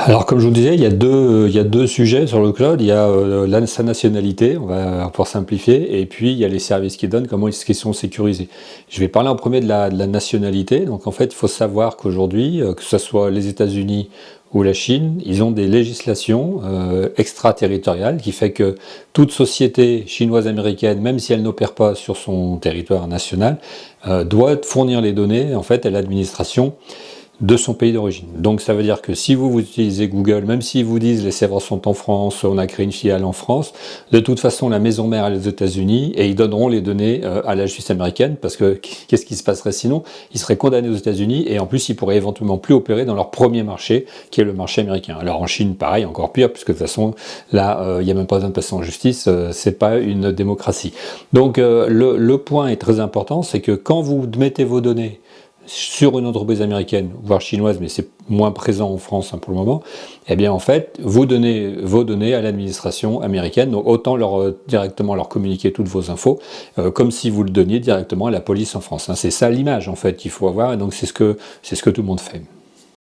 Alors comme je vous disais, il y a deux sujets sur le cloud. Il y a sa nationalité, pour simplifier, et puis il y a les services qu'ils donnent, comment ils sont sécurisés. Je vais parler en premier de la nationalité. Donc en fait, il faut savoir qu'aujourd'hui, que ce soit les États-Unis ou la Chine, ils ont des législations extraterritoriales qui fait que toute société chinoise américaine, même si elle n'opère pas sur son territoire national, doit fournir les données en fait à l'administration de son pays d'origine. Donc ça veut dire que si vous utilisez Google, même s'ils vous disent les serveurs sont en France, on a créé une filiale en France, de toute façon la maison mère est aux États-Unis et ils donneront les données à la justice américaine parce que qu'est-ce qui se passerait sinon? Ils seraient condamnés aux États-Unis et en plus ils pourraient éventuellement plus opérer dans leur premier marché qui est le marché américain. Alors en Chine pareil, encore pire, puisque de toute façon là il n'y a même pas besoin de passer en justice, c'est pas une démocratie. Donc le point est très important, c'est que quand vous mettez vos données sur une entreprise américaine, voire chinoise, mais c'est moins présent en France pour le moment, eh bien en fait, vous donnez vos données à l'administration américaine, donc autant directement leur communiquer toutes vos infos, comme si vous le donniez directement à la police en France. C'est ça l'image en fait qu'il faut avoir, et donc c'est ce que tout le monde fait.